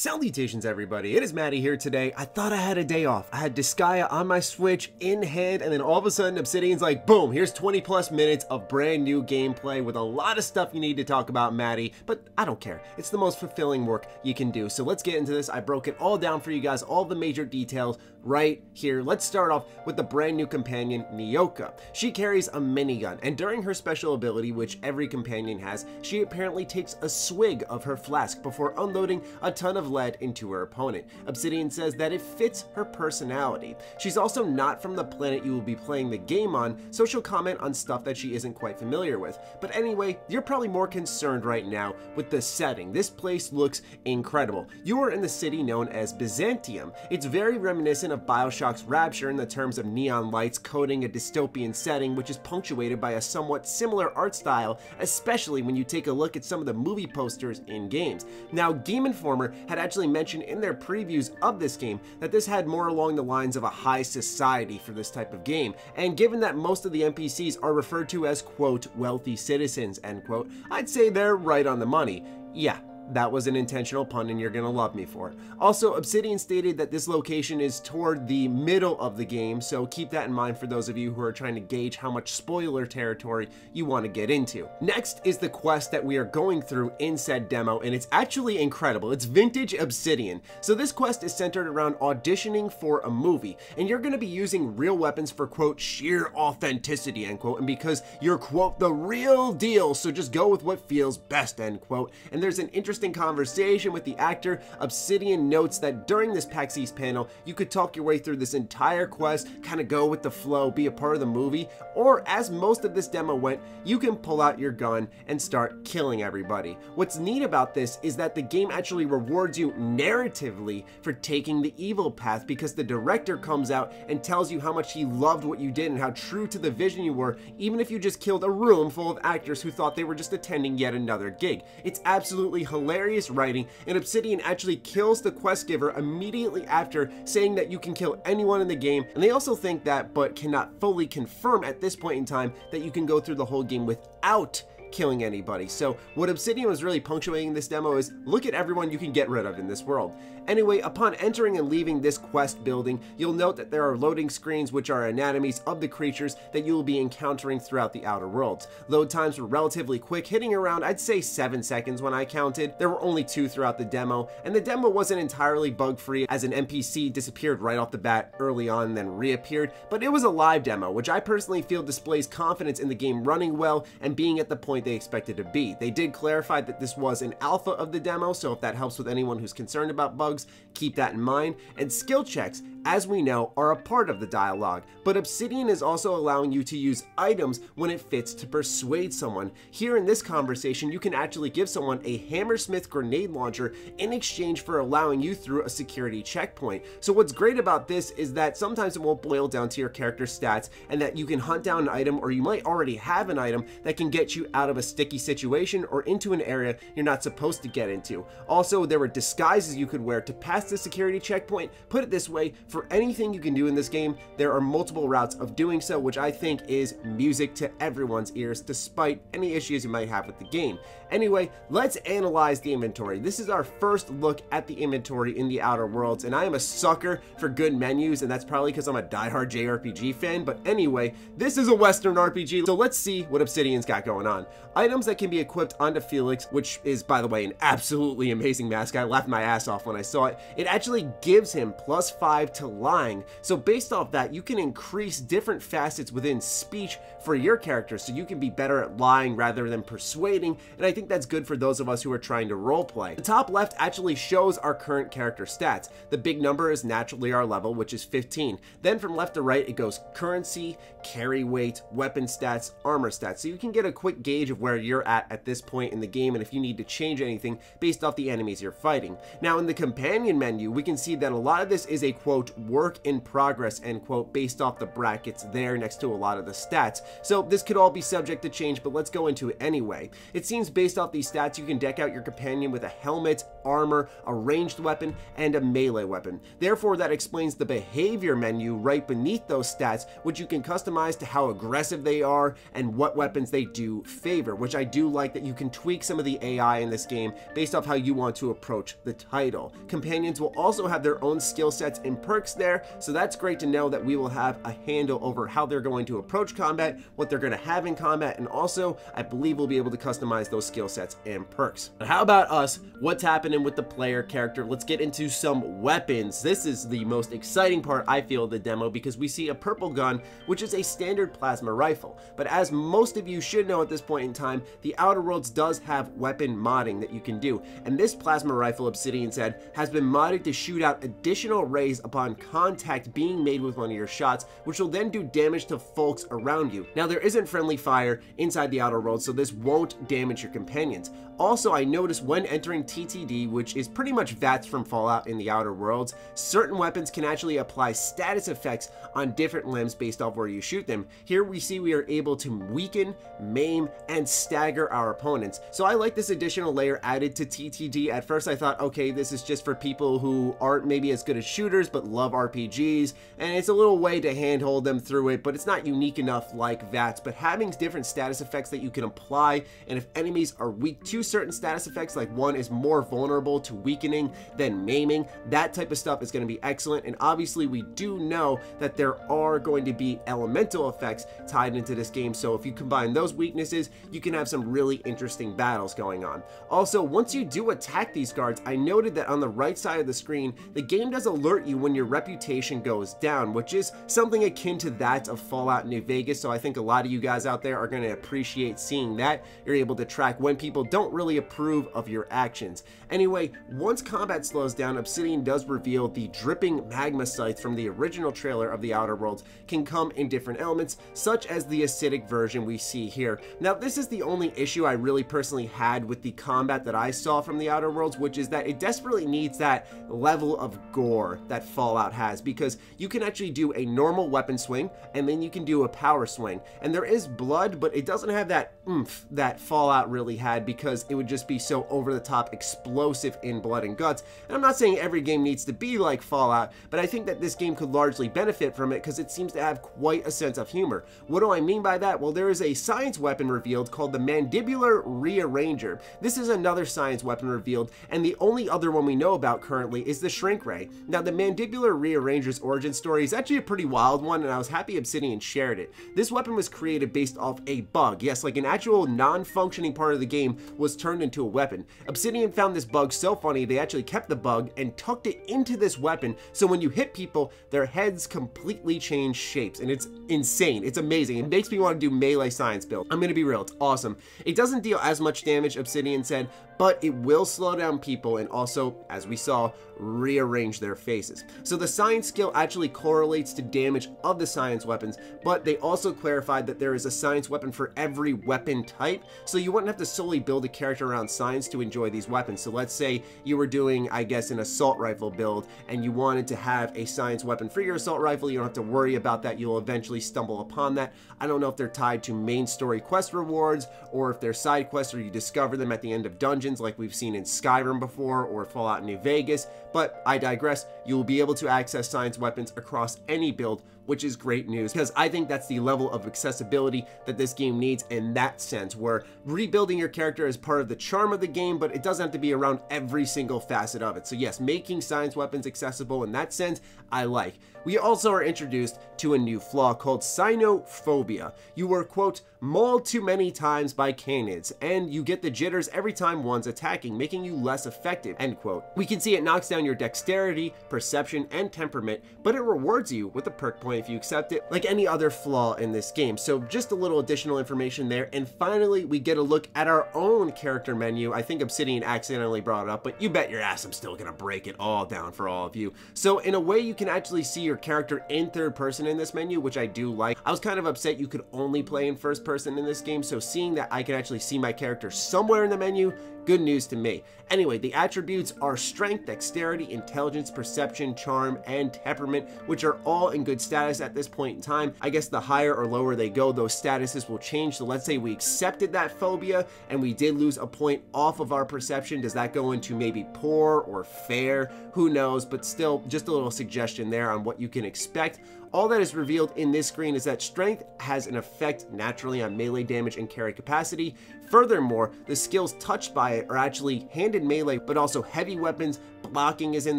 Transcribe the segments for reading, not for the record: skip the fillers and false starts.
Salutations everybody, it is Matty here today. I thought I had a day off. I had Disgaea on my Switch in hand, and then all of a sudden Obsidian's like, boom, here's 20 plus minutes of brand new gameplay with a lot of stuff you need to talk about, Matty, but I don't care. It's the most fulfilling work you can do. So let's get into this. I broke it all down for you guys, all the major details right here. Let's start off with the brand new companion, Nyoka. She carries a minigun, and during her special ability, which every companion has, she apparently takes a swig of her flask before unloading a ton of lead into her opponent. Obsidian says that it fits her personality. She's also not from the planet you will be playing the game on, so she'll comment on stuff that she isn't quite familiar with. But anyway, you're probably more concerned right now with the setting. This place looks incredible. You are in the city known as Byzantium. It's very reminiscent of BioShock's Rapture in the terms of neon lights coating a dystopian setting, which is punctuated by a somewhat similar art style, especially when you take a look at some of the movie posters in games. Now, Game Informer had actually mentioned in their previews of this game that this had more along the lines of a high society for this type of game, and given that most of the NPCs are referred to as, quote, wealthy citizens, end quote, I'd say they're right on the money. Yeah. That was an intentional pun and you're gonna love me for it. Also, Obsidian stated that this location is toward the middle of the game, so keep that in mind for those of you who are trying to gauge how much spoiler territory you want to get into. Next is the quest that we are going through in said demo, and it's actually incredible. It's vintage Obsidian. So this quest is centered around auditioning for a movie, and you're gonna be using real weapons for, quote, sheer authenticity, end quote, and because you're, quote, the real deal, so just go with what feels best, end quote. And there's an interesting conversation with the actor. Obsidian notes that during this PAX East panel, you could talk your way through this entire quest, kind of go with the flow, be a part of the movie, or as most of this demo went, you can pull out your gun and start killing everybody. What's neat about this is that the game actually rewards you narratively for taking the evil path, because the director comes out and tells you how much he loved what you did and how true to the vision you were, even if you just killed a room full of actors who thought they were just attending yet another gig. It's absolutely hilarious writing, and Obsidian actually kills the quest giver immediately after, saying that you can kill anyone in the game, and they also think that, but cannot fully confirm at this point in time, that you can go through the whole game without killing anybody. So what Obsidian was really punctuating this demo is, look at everyone you can get rid of in this world. Anyway, upon entering and leaving this quest building, you'll note that there are loading screens, which are anatomies of the creatures that you will be encountering throughout the Outer Worlds. Load times were relatively quick, hitting around, I'd say 7 seconds when I counted. There were only 2 throughout the demo, and the demo wasn't entirely bug-free, as an NPC disappeared right off the bat early on and then reappeared, but it was a live demo, which I personally feel displays confidence in the game running well and being at the point they expected to be. They did clarify that this was an alpha of the demo, so if that helps with anyone who's concerned about bugs, keep that in mind. And skill checks, as we know, are a part of the dialogue, but Obsidian is also allowing you to use items when it fits to persuade someone. Here in this conversation, you can actually give someone a Hammersmith grenade launcher in exchange for allowing you through a security checkpoint. So what's great about this is that sometimes it won't boil down to your character's stats, and that you can hunt down an item, or you might already have an item that can get you out of a sticky situation or into an area you're not supposed to get into. Also, there were disguises you could wear to pass the security checkpoint. Put it this way, for anything you can do in this game, there are multiple routes of doing so, which I think is music to everyone's ears, despite any issues you might have with the game. Anyway, let's analyze the inventory. This is our first look at the inventory in the Outer Worlds, and I am a sucker for good menus, and that's probably because I'm a diehard JRPG fan, but anyway, this is a Western RPG, so let's see what Obsidian's got going on. Items that can be equipped onto Felix, which is, by the way, an absolutely amazing mask. I laughed my ass off when I saw it. It actually gives him +5 to lying, so based off that, you can increase different facets within speech for your character, so you can be better at lying rather than persuading, and I think that's good for those of us who are trying to roleplay. The top left actually shows our current character stats. The big number is naturally our level, which is 15. Then from left to right, it goes currency, carry weight, weapon stats, armor stats, so you can get a quick gauge of where you're at this point in the game, and if you need to change anything based off the enemies you're fighting. Now in the companion menu, we can see that a lot of this is a, quote, work in progress, end quote, based off the brackets there next to a lot of the stats. So this could all be subject to change, but let's go into it anyway. It seems based off these stats, you can deck out your companion with a helmet, armor, a ranged weapon, and a melee weapon. Therefore, that explains the behavior menu right beneath those stats, which you can customize to how aggressive they are and what weapons they do favor. flavor, which I do like that you can tweak some of the AI in this game based off how you want to approach the title. Companions will also have their own skill sets and perks there, so that's great to know that we will have a handle over how they're going to approach combat, what they're going to have in combat, and also I believe we'll be able to customize those skill sets and perks. But how about us? What's happening with the player character? Let's get into some weapons. This is the most exciting part, I feel, of the demo, because we see a purple gun, which is a standard plasma rifle. But as most of you should know at this point in time, the Outer Worlds does have weapon modding that you can do, and this plasma rifle, Obsidian said, has been modded to shoot out additional rays upon contact being made with one of your shots, which will then do damage to folks around you. Now, there isn't friendly fire inside the Outer Worlds, so this won't damage your companions. Also, I noticed when entering TTD, which is pretty much VATS from Fallout in the Outer Worlds, certain weapons can actually apply status effects on different limbs based off where you shoot them. Here we see we are able to weaken, maim, and stagger our opponents. So I like this additional layer added to TTD. At first I thought, okay, this is just for people who aren't maybe as good as shooters but love RPGs, and it's a little way to handhold them through it, but it's not unique enough like VATS. But having different status effects that you can apply, and if enemies are weak to certain status effects, like one is more vulnerable to weakening than maiming, that type of stuff is going to be excellent. And obviously we do know that there are going to be elemental effects tied into this game, so if you combine those weaknesses, you can have some really interesting battles going on. Also, once you do attack these guards, I noted that on the right side of the screen, the game does alert you when your reputation goes down, which is something akin to that of Fallout New Vegas, so I think a lot of you guys out there are going to appreciate seeing that. You're able to track when people don't really approve of your actions. Anyway, once combat slows down, Obsidian does reveal the dripping magma sights from the original trailer of the Outer Worlds can come in different elements, such as the acidic version we see here. Now, this is the only issue I really personally had with the combat that I saw from the Outer Worlds, which is that it desperately needs that level of gore that Fallout has, because you can actually do a normal weapon swing and then you can do a power swing, and there is blood, but it doesn't have that oomph that Fallout really had, because it would just be so over the top explosive in blood and guts. And I'm not saying every game needs to be like Fallout, but I think that this game could largely benefit from it because it seems to have quite a sense of humor. What do I mean by that? Well, there is a science weapon revealed called the Mandibular Rearranger. This is another science weapon revealed, and the only other one we know about currently is the Shrink Ray. Now, the Mandibular Rearranger's origin story is actually a pretty wild one, and I was happy Obsidian shared it. This weapon was created based off a bug. Yes, like an actual non-functioning part of the game was turned into a weapon. Obsidian found this bug so funny, they actually kept the bug and tucked it into this weapon, so when you hit people, their heads completely change shapes, and it's insane. It's amazing. It makes me want to do melee science build. I'm gonna be real, it's awesome. It doesn't deal as much damage, Obsidian said, but it will slow down people and also, as we saw, rearrange their faces. So the science skill actually correlates to damage of the science weapons, but they also clarified that there is a science weapon for every weapon type, so you wouldn't have to solely build a character around science to enjoy these weapons. So let's say you were doing, I guess, an assault rifle build and you wanted to have a science weapon for your assault rifle. You don't have to worry about that. You'll eventually stumble upon that. I don't know if they're tied to main story quest rewards or if they're side quests or you discover them at the end of dungeons like we've seen in Skyrim before or Fallout New Vegas, but I digress. You will be able to access science weapons across any build, which is great news because I think that's the level of accessibility that this game needs in that sense, where rebuilding your character is part of the charm of the game, but it doesn't have to be around every single facet of it. So yes, making science weapons accessible in that sense, I like. We also are introduced to a new flaw called cynophobia. You were, quote, mauled too many times by canids, and you get the jitters every time one's attacking, making you less effective, end quote. We can see it knocks down your dexterity, perception, and temperament, but it rewards you with a perk point if you accept it, like any other flaw in this game. So just a little additional information there. And finally, we get a look at our own character menu. I think Obsidian accidentally brought it up, but you bet your ass I'm still gonna break it all down for all of you. So in a way, you can actually see your character in third person in this menu, which I do like. I was kind of upset you could only play in first person in this game, so seeing that I can actually see my character somewhere in the menu, good news to me. Anyway, the attributes are strength, dexterity, intelligence, perception, charm, and temperament, which are all in good status at this point in time. I guess the higher or lower they go, those statuses will change. So let's say we accepted that phobia and we did lose a point off of our perception. Does that go into maybe poor or fair? Who knows? But still, just a little suggestion there on what you can expect. All that is revealed in this screen is that strength has an effect naturally on melee damage and carry capacity. Furthermore, the skills touched by it are actually handed melee, but also heavy weapons, blocking is in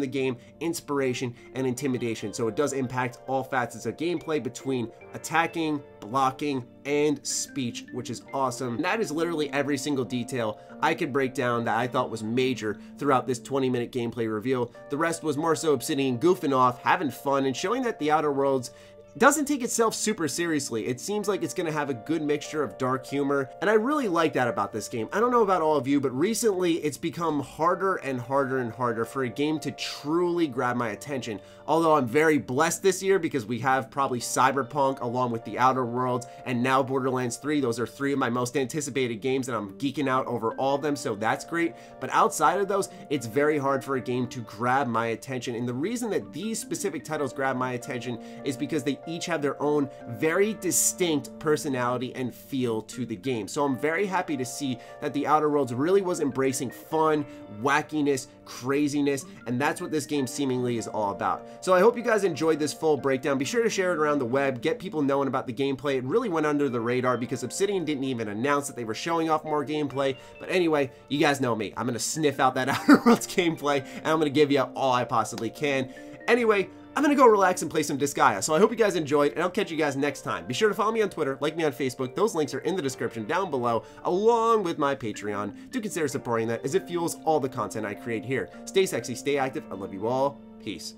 the game, inspiration, and intimidation. So it does impact all facets of gameplay between attacking, blocking, and speech, which is awesome. And that is literally every single detail I could break down that I thought was major throughout this 20-minute gameplay reveal. The rest was more so Obsidian goofing off, having fun, and showing that the Outer Worlds doesn't take itself super seriously. It seems like it's going to have a good mixture of dark humor, and I really like that about this game. I don't know about all of you, but recently it's become harder and harder and harder for a game to truly grab my attention. Although I'm very blessed this year because we have probably Cyberpunk along with the Outer Worlds and now Borderlands 3. Those are 3 of my most anticipated games, and I'm geeking out over all of them, so that's great. But outside of those, it's very hard for a game to grab my attention, and the reason that these specific titles grab my attention is because they each have their own very distinct personality and feel to the game. So I'm very happy to see that the Outer Worlds really was embracing fun, wackiness, craziness, and that's what this game seemingly is all about. So I hope you guys enjoyed this full breakdown. Be sure to share it around the web, get people knowing about the gameplay. It really went under the radar because Obsidian didn't even announce that they were showing off more gameplay. But anyway, you guys know me. I'm going to sniff out that Outer Worlds gameplay, and I'm going to give you all I possibly can. Anyway, I'm going to go relax and play some Disgaea, so I hope you guys enjoyed, and I'll catch you guys next time. Be sure to follow me on Twitter, like me on Facebook. Those links are in the description down below, along with my Patreon. Do consider supporting that as it fuels all the content I create here. Stay sexy, stay active. I love you all. Peace.